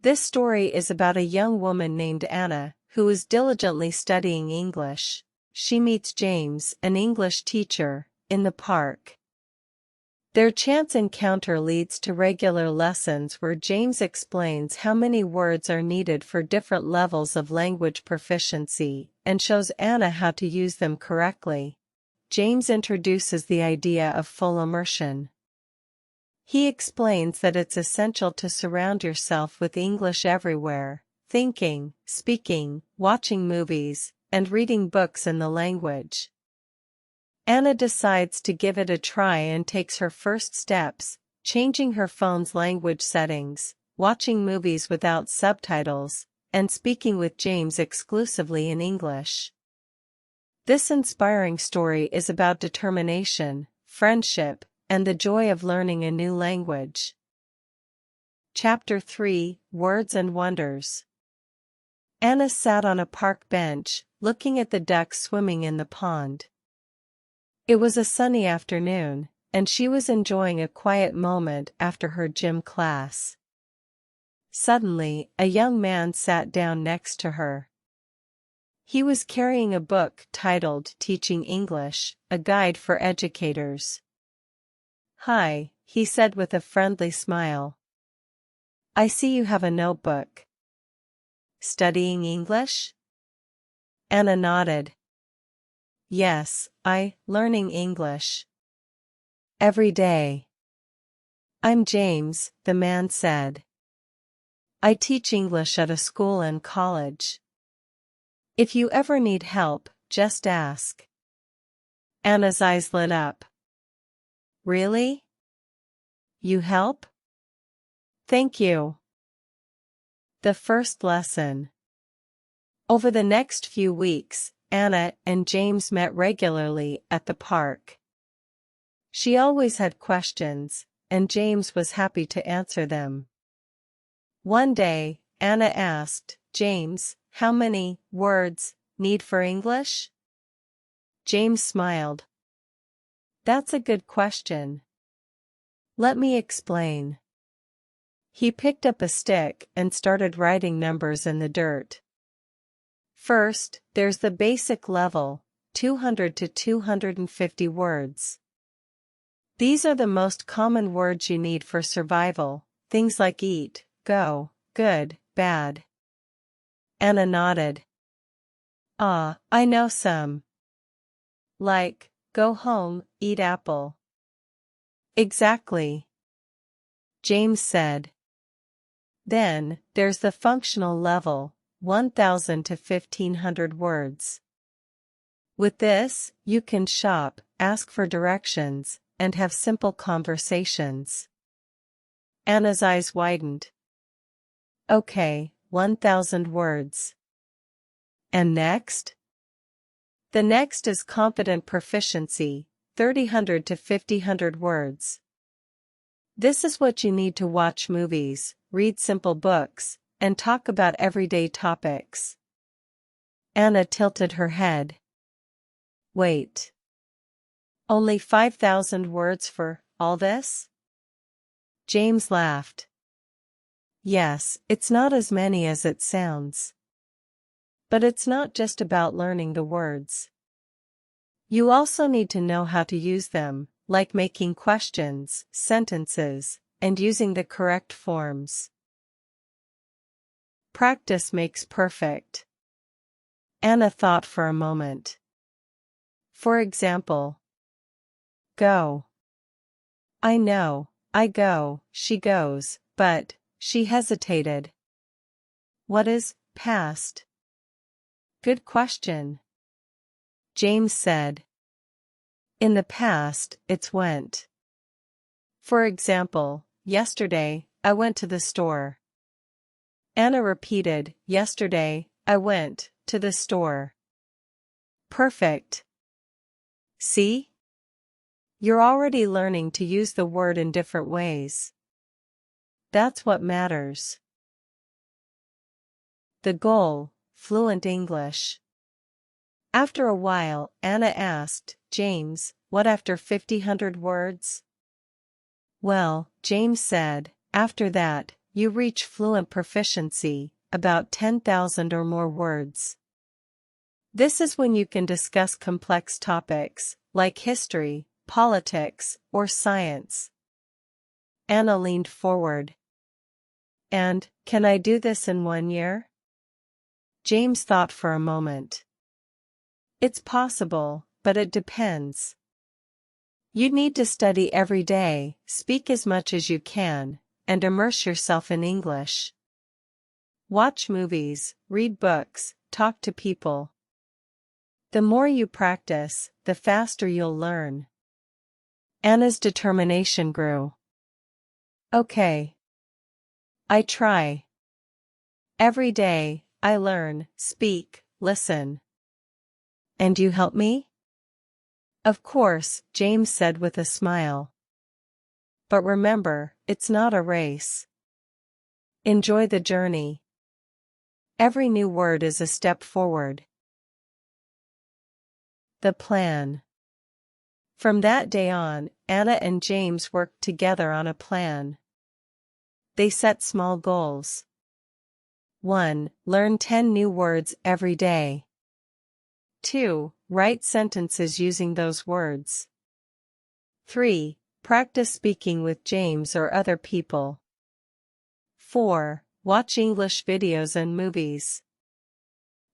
This story is about a young woman named Anna, who is diligently studying English. She meets James, an English teacher, in the park. Their chance encounter leads to regular lessons where James explains how many words are needed for different levels of language proficiency, and shows Anna how to use them correctly. James introduces the idea of full immersion. He explains that it's essential to surround yourself with English everywhere, thinking, speaking, watching movies, and reading books in the language. Anna decides to give it a try and takes her first steps, changing her phone's language settings, watching movies without subtitles, and speaking with James exclusively in English. This inspiring story is about determination, friendship, and the joy of learning a new language. Chapter 3: Words and Wonders. Anna sat on a park bench, looking at the ducks swimming in the pond. It was a sunny afternoon, and she was enjoying a quiet moment after her gym class. Suddenly, a young man sat down next to her. He was carrying a book titled Teaching English, a guide for educators. "Hi," he said with a friendly smile. "I see you have a notebook." "Studying English?" Anna nodded. "Yes, learning English. Every day." "I'm James," the man said. "I teach English at a school and college. If you ever need help, just ask." Anna's eyes lit up. "Really? You help? Thank you." The first lesson. Over the next few weeks, Anna and James met regularly at the park. She always had questions, and James was happy to answer them. One day, Anna asked, "James, how many words need for English?" James smiled. "That's a good question. Let me explain." He picked up a stick and started writing numbers in the dirt. "First, there's the basic level, 200 to 250 words. These are the most common words you need for survival, things like eat, go, good, bad." Anna nodded. "Ah, I know some. Like, go home, eat apple." "Exactly," James said. "Then, there's the functional level, 1,000 to 1,500 words. With this, you can shop, ask for directions, and have simple conversations." Anna's eyes widened. "Okay, 1,000 words. And next?" "The next is confident proficiency, 300 to 500 words. This is what you need to watch movies, read simple books, and talk about everyday topics." Anna tilted her head. "Wait. Only 5,000 words for all this?" James laughed. "Yes, it's not as many as it sounds. But it's not just about learning the words. You also need to know how to use them, like making questions, sentences, and using the correct forms. Practice makes perfect." Anna thought for a moment. "For example, go. I know, I go, she goes, but," she hesitated. "What is past?" "Good question," James said. "In the past, it's went. For example, yesterday, I went to the store." Anna repeated, "Yesterday, I went to the store." "Perfect. See? You're already learning to use the word in different ways. That's what matters." The goal: fluent English. After a while, Anna asked, "James, what after 500 words?" "Well," James said, "after that, you reach fluent proficiency, about 10,000 or more words. This is when you can discuss complex topics, like history, politics, or science. Anna leaned forward. And, can I do this in 1 year? James thought for a moment. It's possible, but it depends. You'd need to study every day, speak as much as you can, and immerse yourself in English. Watch movies, read books, talk to people. The more you practice, the faster you'll learn. Anna's determination grew. Okay. I try. Every day, I learn, speak, listen. And you help me? Of course, James said with a smile. But remember, it's not a race. Enjoy the journey. Every new word is a step forward. The plan. From that day on, Anna and James worked together on a plan. They set small goals. 1. Learn 10 new words every day. 2. Write sentences using those words. 3. Practice speaking with James or other people. 4. Watch English videos and movies.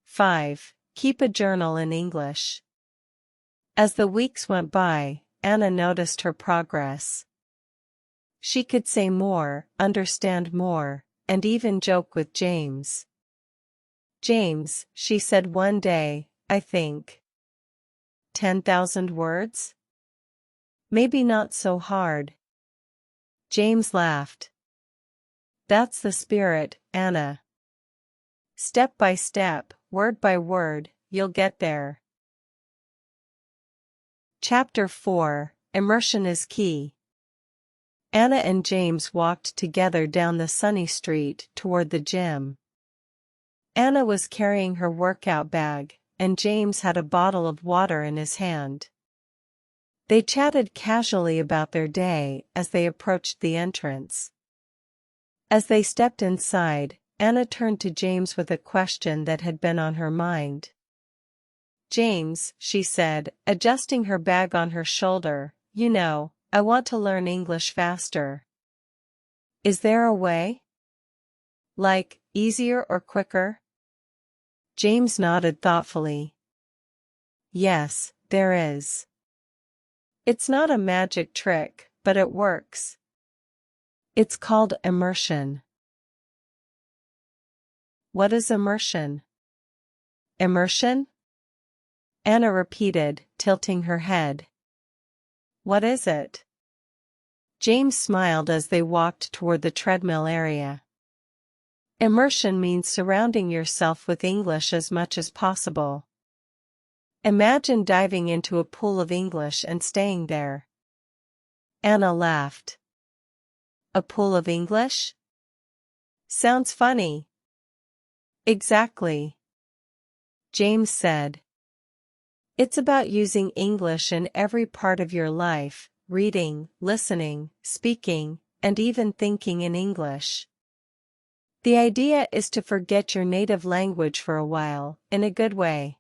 5. Keep a journal in English. As the weeks went by, Anna noticed her progress. She could say more, understand more, and even joke with James. James, she said one day, I think. 10,000 words? Maybe not so hard. James laughed. That's the spirit, Anna. Step by step, word by word, you'll get there. Chapter 4, Immersion is Key. Anna and James walked together down the sunny street toward the gym. Anna was carrying her workout bag, and James had a bottle of water in his hand. They chatted casually about their day as they approached the entrance. As they stepped inside, Anna turned to James with a question that had been on her mind. James, she said, adjusting her bag on her shoulder, you know, I want to learn English faster. Is there a way? Like, easier or quicker? James nodded thoughtfully. Yes, there is. It's not a magic trick, but it works. It's called immersion. What is immersion? Immersion? Anna repeated, tilting her head. What is it? James smiled as they walked toward the treadmill area. Immersion means surrounding yourself with English as much as possible. Imagine diving into a pool of English and staying there. Anna laughed. A pool of English? Sounds funny. Exactly. James said. It's about using English in every part of your life, reading, listening, speaking, and even thinking in English. The idea is to forget your native language for a while, in a good way.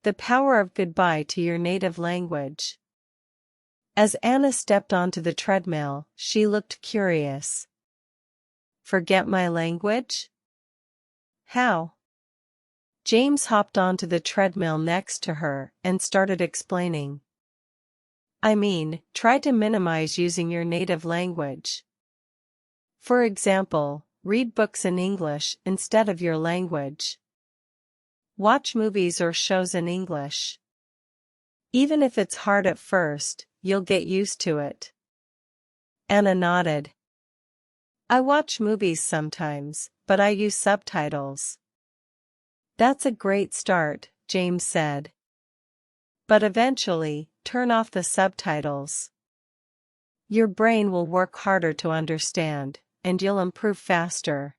The power of goodbye to your native language. As Anna stepped onto the treadmill, she looked curious. Forget my language? How? James hopped onto the treadmill next to her and started explaining. I mean, try to minimize using your native language. For example, read books in English instead of your language. Watch movies or shows in English. Even if it's hard at first, you'll get used to it. Anna nodded. I watch movies sometimes, but I use subtitles. That's a great start, James said. But eventually, turn off the subtitles. Your brain will work harder to understand, and you'll improve faster.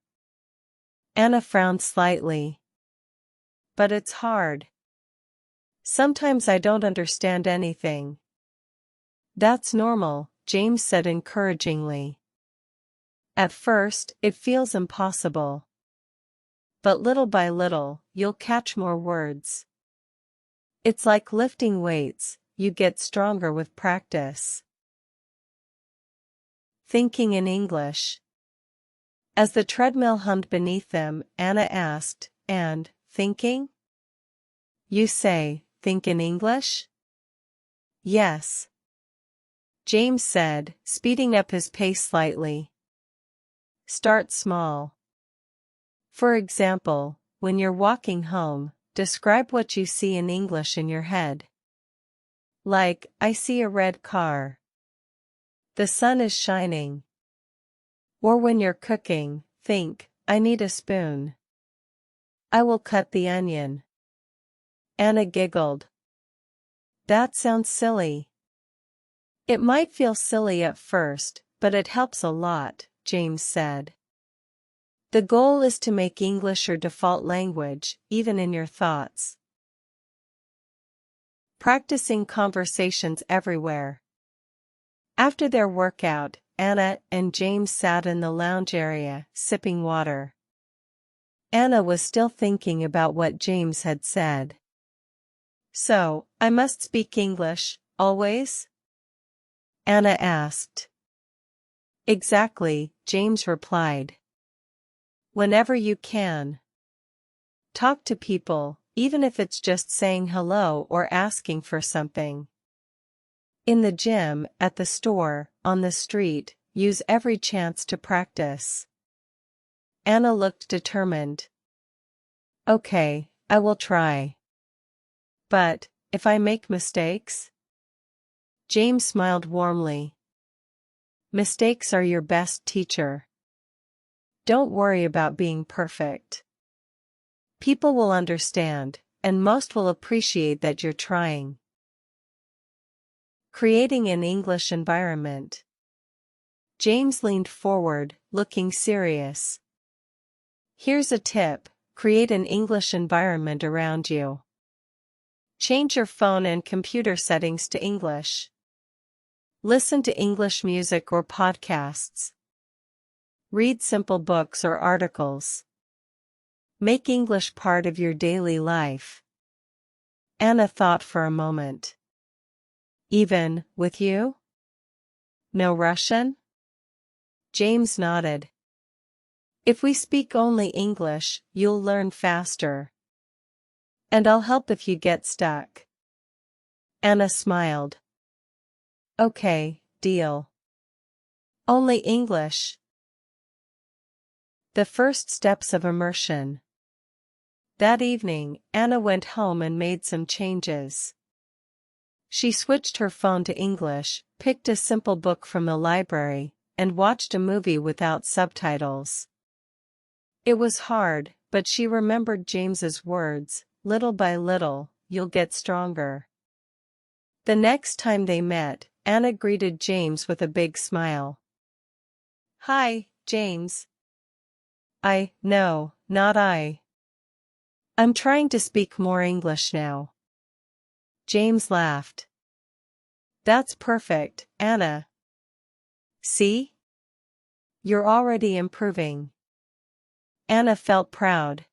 Anna frowned slightly. But it's hard. Sometimes I don't understand anything. That's normal, James said encouragingly. At first, it feels impossible. But little by little, you'll catch more words. It's like lifting weights, you get stronger with practice. Thinking in English. As the treadmill hummed beneath them, Anna asked, "And, thinking?" "You say, think in English?" "Yes," James said, speeding up his pace slightly. Start small. For example, when you're walking home, describe what you see in English in your head. Like, I see a red car. The sun is shining. Or when you're cooking, think, I need a spoon. I will cut the onion. Anna giggled. That sounds silly. It might feel silly at first, but it helps a lot, James said. The goal is to make English your default language, even in your thoughts. Practicing conversations everywhere. After their workout, Anna and James sat in the lounge area, sipping water. Anna was still thinking about what James had said. So, I must speak English, always? Anna asked. Exactly, James replied. Whenever you can. Talk to people, even if it's just saying hello or asking for something. In the gym, at the store, on the street, use every chance to practice. Anna looked determined. Okay, I will try. But, if I make mistakes? James smiled warmly. Mistakes are your best teacher. Don't worry about being perfect. People will understand, and most will appreciate that you're trying. Creating an English environment. James leaned forward, looking serious. Here's a tip, create an English environment around you. Change your phone and computer settings to English. Listen to English music or podcasts. Read simple books or articles. Make English part of your daily life. Anna thought for a moment. Even, with you? No Russian? James nodded. If we speak only English, you'll learn faster. And I'll help if you get stuck. Anna smiled. Okay, deal. Only English. The first steps of immersion. That evening, Anna went home and made some changes. She switched her phone to English, picked a simple book from the library, and watched a movie without subtitles. It was hard, but she remembered James's words, little by little, you'll get stronger. The next time they met, Anna greeted James with a big smile. Hi, James. No, not I. I'm trying to speak more English now. James laughed. That's perfect, Anna. See? You're already improving. Anna felt proud.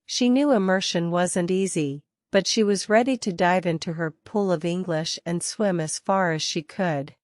She knew immersion wasn't easy, but she was ready to dive into her pool of English and swim as far as she could.